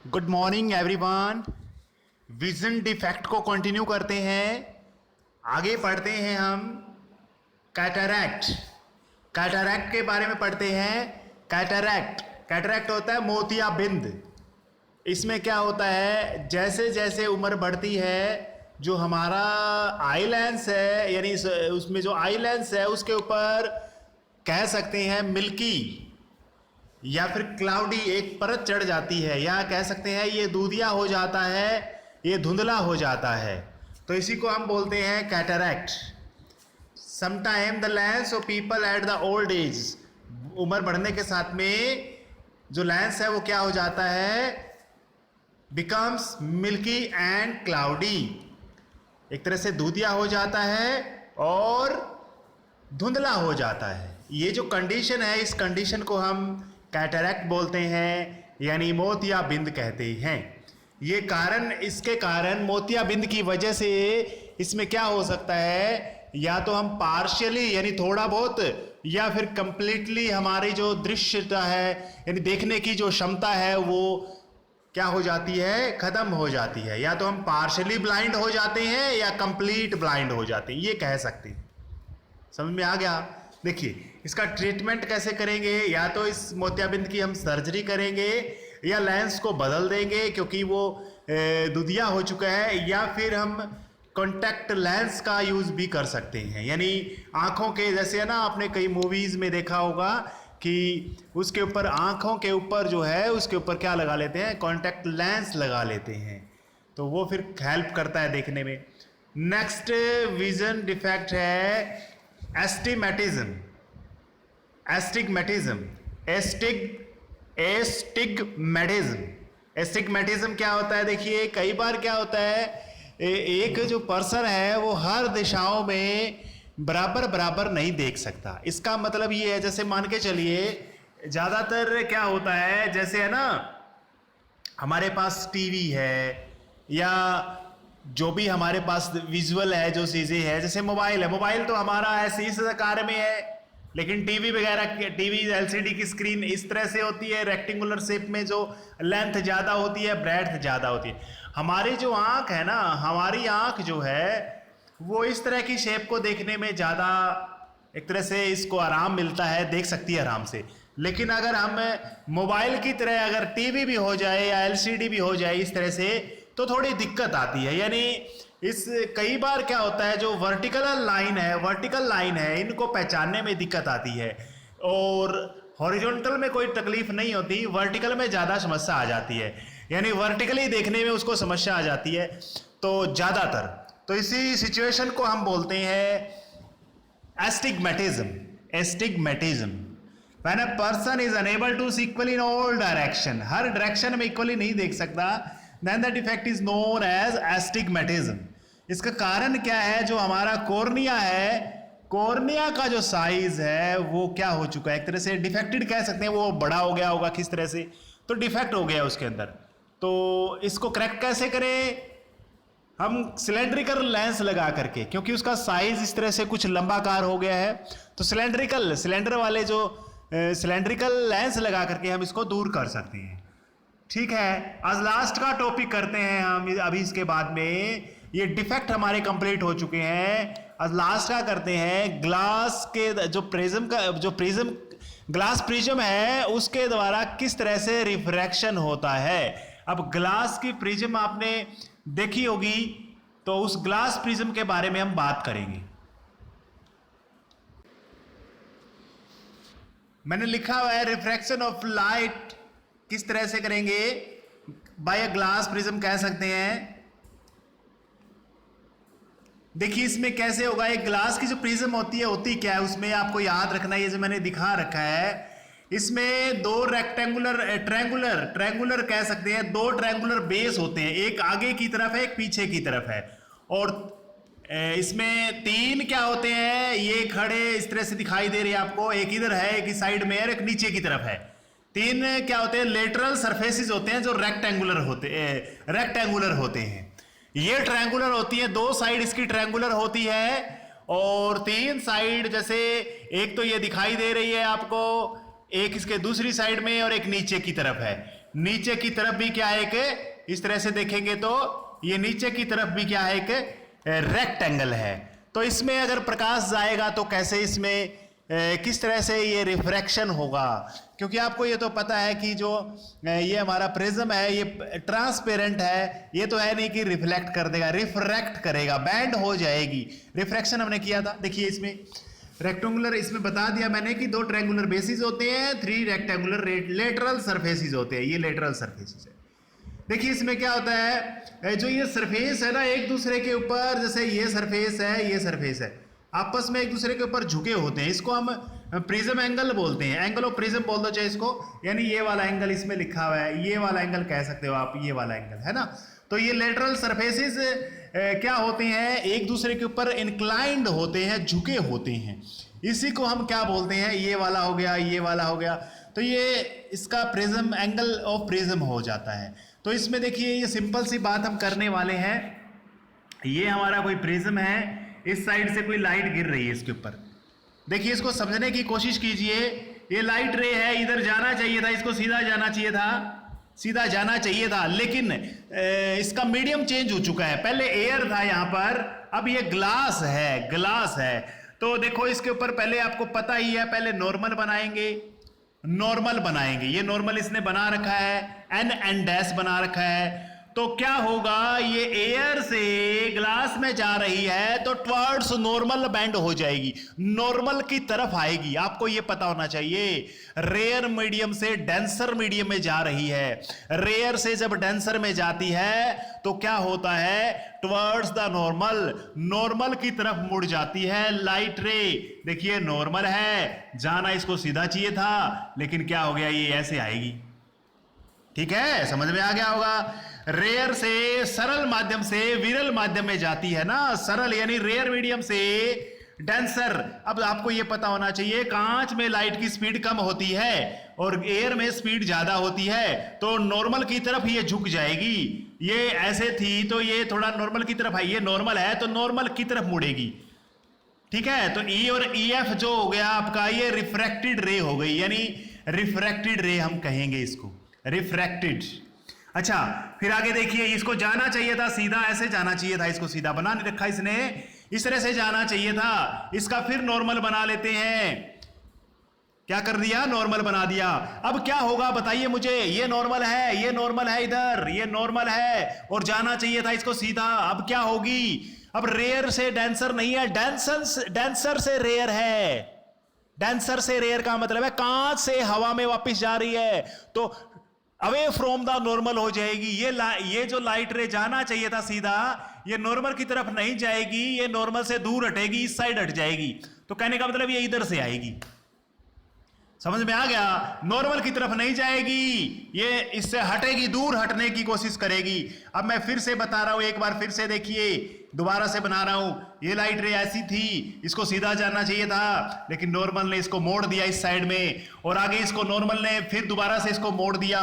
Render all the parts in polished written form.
Good morning everyone. Vision defect को continue करते हैं। आगे पढ़ते हैं हम कैटरैक्ट। कैटरैक्ट के बारे में पढ़ते हैं। कैटरैक्ट कैटरैक्ट होता है मोतियाबिंद। इसमें क्या होता है, जैसे जैसे उम्र बढ़ती है जो हमारा आई लेंस है, यानी उसमें जो आई लेंस है उसके ऊपर कह सकते हैं मिल्की या फिर क्लाउडी एक परत चढ़ जाती है, या कह सकते हैं ये दूधिया हो जाता है, ये धुंधला हो जाता है। तो इसी को हम बोलते हैं cataract. Sometime the lens of people at the old age, उम्र बढ़ने के साथ में जो लेंस है वो क्या हो जाता है, बिकम्स मिल्की एंड क्लाउडी, एक तरह से दूधिया हो जाता है और धुंधला हो जाता है। ये जो कंडीशन है, इस कंडीशन को हम कैटरैक्ट बोलते हैं, यानी मोतियाबिंद कहते हैं। ये कारण, इसके कारण मोतियाबिंद की वजह से इसमें क्या हो सकता है, या तो हम पार्शियली यानी थोड़ा बहुत, या फिर कंप्लीटली हमारी जो दृश्यता है यानी देखने की जो क्षमता है वो क्या हो जाती है, खत्म हो जाती है। या तो हम पार्शियली ब्लाइंड हो जाते हैं या कंप्लीट ब्लाइंड हो जाते हैं, ये कह सकते हैं। समझ में आ गया? देखिए इसका ट्रीटमेंट कैसे करेंगे, या तो इस मोतियाबिंद की हम सर्जरी करेंगे या लेंस को बदल देंगे क्योंकि वो दुधिया हो चुका है, या फिर हम कॉन्टैक्ट लेंस का यूज भी कर सकते हैं। यानी आंखों के जैसे है ना, आपने कई मूवीज में देखा होगा कि उसके ऊपर, आंखों के ऊपर जो है उसके ऊपर क्या लगा लेते हैं, कॉन्टैक्ट लेंस लगा लेते हैं, तो वो फिर हेल्प करता है देखने में। नेक्स्ट विजन डिफेक्ट है एस्टिग्मेटिज्म। एस्टिग्मेटिज्म एस्टिग्मेटिज्म क्या होता है, देखिए कई बार क्या होता है, एक जो पर्सन है वो हर दिशाओं में बराबर बराबर नहीं देख सकता। इसका मतलब ये है, जैसे मान के चलिए ज्यादातर क्या होता है, जैसे है ना हमारे पास टीवी है या जो भी हमारे पास विजुअल है जो चीजें है, जैसे मोबाइल है, मोबाइल तो हमारा ऐसे इस आकार में है, लेकिन टीवी वगैरह, टीवी एलसीडी की स्क्रीन इस तरह से होती है रेक्टेंगुलर शेप में, जो लेंथ ज्यादा होती है, ब्रेड्थ ज्यादा होती है। हमारी जो आंख है ना, हमारी आंख जो है वो इस तरह की शेप को देखने में ज्यादा, एक तरह से इसको आराम मिलता है, देख सकती है आराम से। लेकिन अगर हम मोबाइल की तरह अगर टीवी भी हो जाए या एलसीडी भी हो जाए इस तरह से, तो थोड़ी दिक्कत आती है। यानी इस कई बार क्या होता है, जो वर्टिकल लाइन है इनको पहचानने में दिक्कत आती है, और हॉरिजॉन्टल में कोई तकलीफ नहीं होती, वर्टिकल में ज्यादा समस्या आ जाती है। यानी वर्टिकली देखने में उसको समस्या आ जाती है तो ज्यादातर। तो इसी सिचुएशन को हम बोलते हैं astigmatism. When a person is unable to see equally in all direction, हर डायरेक्शन में इक्वली नहीं देख सकता, then the defect is known as astigmatism. इसका कारण क्या है, जो हमारा कॉर्निया है, कॉर्निया का जो साइज है वो क्या हो चुका है, एक तरह से डिफेक्टेड कह सकते हैं, वो बड़ा हो गया होगा किस तरह से, तो डिफेक्ट हो गया उसके अंदर। तो इसको करेक्ट कैसे करें, हम सिलेंड्रिकल लेंस लगा करके, क्योंकि उसका साइज इस तरह से कुछ लंबाकार हो गया है, तो सिलेंडर वाले जो सिलेंड्रिकल लेंस लगा करके हम इसको दूर कर सकते हैं। ठीक है, आज लास्ट का टॉपिक करते हैं हम अभी, इसके बाद में ये डिफेक्ट हमारे कंप्लीट हो चुके हैं। आज लास्ट का करते हैं ग्लास के जो प्रिज्म ग्लास प्रिज्म है उसके द्वारा किस तरह से रिफ्रैक्शन होता है। अब ग्लास की प्रिज्म आपने देखी होगी, तो उस ग्लास प्रिज्म के बारे में हम बात करेंगे। मैंने लिखा हुआ है रिफ्रैक्शन ऑफ लाइट किस तरह से करेंगे, बाय अ ग्लास प्रिज्म कह सकते हैं। देखिए इसमें कैसे होगा, एक ग्लास की जो प्रिज्म होती क्या है, उसमें आपको याद रखना है, ये जो मैंने दिखा रखा है, इसमें दो ट्रैंगुलर कह सकते हैं, दो ट्रैंगुलर बेस होते हैं, एक आगे की तरफ है एक पीछे की तरफ है, और इसमें तीन क्या होते हैं, ये खड़े इस तरह से दिखाई दे रही है आपको, एक इधर है, एक इस साइड में है, एक नीचे की तरफ है। तीन क्या होते हैं, लेटरल सरफेसेस होते हैं जो रेक्टेंगुलर होते हैं। ये ट्रायंगुलर होती है, दो साइड इसकी ट्रायंगुलर होती है, और तीन साइड जैसे एक तो ये दिखाई दे रही है आपको, एक इसके दूसरी साइड में और एक नीचे की तरफ है। नीचे की तरफ भी क्या है, एक इस तरह से देखेंगे तो ये नीचे की तरफ भी क्या है, एक रेक्टेंगल है। तो इसमें अगर प्रकाश जाएगा तो कैसे इसमें किस तरह से ये रिफ्रैक्शन होगा, क्योंकि आपको ये तो पता है कि जो ये हमारा प्रिज्म है ये ट्रांसपेरेंट है, ये तो है नहीं कि रिफ्लेक्ट कर देगा, रिफ्रैक्ट करेगा, बैंड हो जाएगी। रिफ्रैक्शन हमने किया था, देखिए इसमें रेक्टेंगुलर, इसमें बता दिया मैंने कि 2 ट्रायंगुलर बेसिस होते हैं, 3 रेक्टेंगुलर लेटरल सरफेसिस होते हैं, ये लेटरल सरफेसिस है। देखिए इसमें क्या होता है, जो ये सरफेस है ना एक दूसरे के ऊपर, जैसे ये सरफेस है, ये सरफेस है, आपस में एक दूसरे के ऊपर झुके होते हैं, इसको हम प्रिज्म एंगल बोलते हैं, एंगल ऑफ प्रिज्म बोल दो चाहे इसको, यानी ये वाला एंगल इसमें लिखा हुआ है, ये वाला एंगल कह सकते हो आप, ये वाला एंगल है ना। तो ये लेटरल सरफेसेस क्या होते हैं, एक दूसरे के ऊपर इंक्लाइंड होते हैं, झुके होते हैं, इसी को हम क्या बोलते हैं, ये वाला हो गया, ये वाला हो गया, तो ये इसका प्रिज्म, एंगल ऑफ प्रिज्म हो जाता है। तो इसमें देखिए ये सिंपल सी बात हम करने वाले हैं, ये हमारा कोई प्रिज्म है, इस साइड से कोई लाइट गिर रही है इसके ऊपर, देखिए इसको समझने की कोशिश कीजिए, ये लाइट रे है, इधर जाना चाहिए था, इसको सीधा जाना चाहिए था, सीधा जाना चाहिए था, लेकिन इसका मीडियम चेंज हो चुका है, पहले एयर था यहां पर, अब ये ग्लास है, ग्लास है। तो देखो इसके ऊपर पहले आपको पता ही है, पहले नॉर्मल बनाएंगे, नॉर्मल बनाएंगे, ये नॉर्मल इसने बना रखा है, एन डैश बना रखा है, तो क्या होगा, ये एयर से ग्लास में जा रही है तो टवर्ड्स नॉर्मल बैंड हो जाएगी, नॉर्मल की तरफ आएगी, आपको ये पता होना चाहिए। रेयर मीडियम से डेंसर मीडियम में जा रही है, रेयर से जब डेंसर में जाती है तो क्या होता है, टवर्ड्स द नॉर्मल, नॉर्मल की तरफ मुड़ जाती है लाइट रे। देखिए नॉर्मल है, जाना इसको सीधा चाहिए था, लेकिन क्या हो गया, ये ऐसे आएगी, ठीक है, समझ में आ गया होगा। रेयर से सरल माध्यम से विरल माध्यम में जाती है ना, सरल यानी रेयर मीडियम से डेंसर। अब आपको यह पता होना चाहिए, कांच में लाइट की स्पीड कम होती है और एयर में स्पीड ज्यादा होती है, तो नॉर्मल की तरफ ये झुक जाएगी, ये ऐसे थी तो ये थोड़ा नॉर्मल की तरफ आई, ये नॉर्मल है तो नॉर्मल की तरफ मुड़ेगी, ठीक है। तो ई और ई एफ जो हो गया आपका, ये रिफ्रैक्टेड रे हो गई, यानी रिफ्रैक्टेड रे हम कहेंगे इसको, रिफ्रैक्टेड। अच्छा फिर आगे देखिए, इसको जाना चाहिए था सीधा, ऐसे जाना चाहिए था, इसको सीधा बना नहीं रखा इसने, इस तरह से जाना चाहिए था, इसका फिर नॉर्मल बना लेते हैं, क्या कर दिया, नॉर्मल बना दिया। अब क्या होगा बताइए मुझे, ये नॉर्मल है, ये नॉर्मल है, इधर ये नॉर्मल है और जाना चाहिए था इसको सीधा, अब क्या होगी, अब रेयर से डेंसर नहीं है, डेंसर से रेयर है, डेंसर से रेयर का मतलब है कांच से हवा में वापस जा रही है, तो अवे फ्रॉम द नॉर्मल हो जाएगी, ये जो लाइट रे जाना चाहिए था सीधा, ये नॉर्मल की तरफ नहीं जाएगी, ये नॉर्मल से दूर हटेगी, इस साइड हट जाएगी, तो कहने का मतलब ये इधर से आएगी, समझ में आ गया, नॉर्मल की तरफ नहीं जाएगी, ये इससे हटेगी, दूर हटने की कोशिश करेगी। अब मैं फिर से बता रहा हूं, एक बार फिर से देखिए, दोबारा से बना रहा हूं, ये लाइट रे ऐसी थी, इसको सीधा जाना चाहिए था, लेकिन नॉर्मल ने इसको मोड़ दिया इस साइड में, और आगे इसको नॉर्मल ने फिर दोबारा से इसको मोड़ दिया,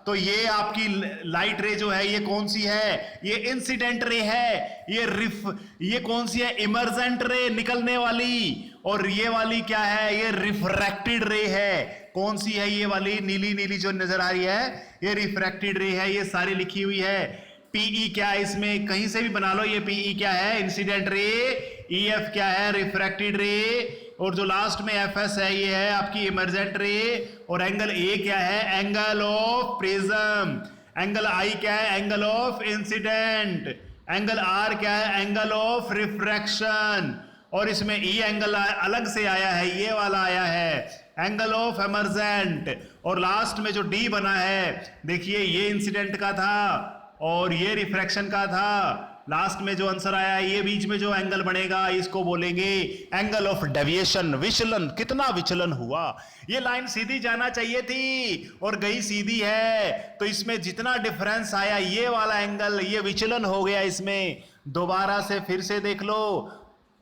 तो ये आपकी लाइट रे जो है ये कौन सी है, ये इंसिडेंट रे है, ये कौन सी है, इमर्जेंट रे, निकलने वाली, और ये वाली क्या है, ये रिफ्रैक्टेड रे है, कौन सी है, ये वाली नीली नीली जो नजर आ रही है, ये रिफ्रैक्टेड रे है, ये सारी लिखी हुई है। पीई क्या है, इसमें कहीं से भी बना लो, ये पीई क्या है, इंसिडेंट रे, ईएफ क्या है, रिफ्रैक्टेड रे, और जो लास्ट में एफएस है ये है आपकी इमर्जेंट रे, और एंगल ए क्या है, angle of prism, angle I क्या है, angle of incident, angle R क्या है, एंगल ऑफ रिफ्रैक्शन, और इसमें ई एंगल अलग से आया है, ये वाला आया है एंगल ऑफ एमर्जेंट, और लास्ट में जो डी बना है देखिए ये इंसिडेंट का था और ये रिफ्रैक्शन का था, लास्ट में जो आंसर आया ये बीच में जो एंगल बनेगा इसको बोलेंगे एंगल ऑफ डेविएशन, विचलन, कितना विचलन हुआ, ये लाइन सीधी जाना चाहिए थी और गई सीधी है, तो इसमें जितना डिफरेंस आया ये वाला एंगल, ये विचलन हो गया इसमें। दोबारा से फिर से देख लो,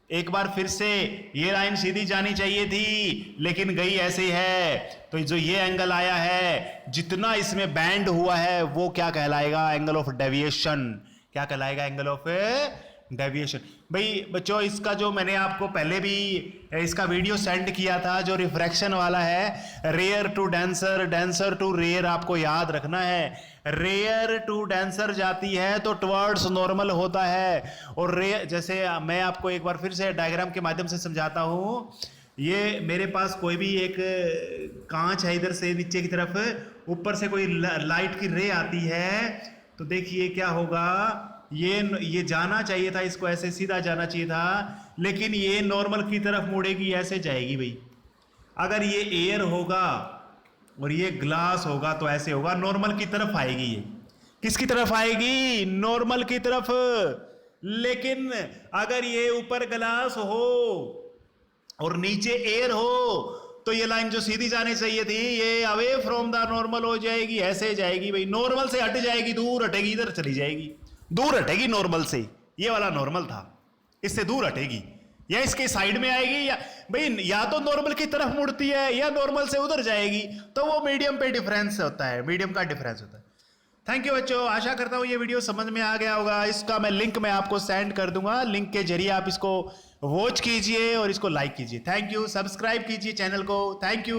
एक बार फिर से, ये लाइन सीधी जानी चाहिए थी लेकिन गई ऐसे है, तो जो ये एंगल आया है जितना इसमें बैंड हुआ है वो क्या कहलाएगा, एंगल ऑफ डेविएशन, क्या कहलाएगा, एंगल ऑफ डेविएशन। भाई बच्चों, इसका जो मैंने आपको पहले भी इसका वीडियो सेंड किया था, जो रिफ्रैक्शन वाला है, rare to denser, denser to rare, आपको याद रखना है। रेयर टू डेंसर जाती है तो टुवर्ड्स नॉर्मल होता है, और रेयर, जैसे मैं आपको एक बार फिर से डायग्राम के माध्यम से समझाता हूं। ये मेरे पास कोई भी एक कांच है, इधर से नीचे की तरफ ऊपर से कोई लाइट की रे आती है, तो देखिए क्या होगा, ये जाना चाहिए था, इसको ऐसे सीधा जाना चाहिए था, लेकिन ये नॉर्मल की तरफ मुड़ेगी, ऐसे जाएगी भाई। अगर ये एयर होगा और ये ग्लास होगा तो ऐसे होगा, नॉर्मल की तरफ आएगी। ये किसकी तरफ आएगी? नॉर्मल की तरफ। लेकिन अगर ये ऊपर ग्लास हो और नीचे एयर हो तो ये लाइन जो सीधी जानी चाहिए थी, ये अवे फ्रॉम द नॉर्मल हो जाएगी, ऐसे जाएगी भाई, नॉर्मल से हट जाएगी, दूर हटेगी, इधर चली जाएगी, दूर हटेगी नॉर्मल से। ये वाला नॉर्मल था, इससे दूर हटेगी, या इसके साइड में आएगी, या भाई या तो नॉर्मल की तरफ मुड़ती है या नॉर्मल से उधर जाएगी, तो वो मीडियम पे डिफरेंस होता है, मीडियम का डिफरेंस होता है। थैंक यू बच्चों, आशा करता हूँ ये वीडियो समझ में आ गया होगा। इसका मैं लिंक मैं आपको सेंड कर दूंगा, लिंक के जरिए आप इसको वॉच कीजिए और इसको लाइक कीजिए। थैंक यू, सब्सक्राइब कीजिए चैनल को। Thank you.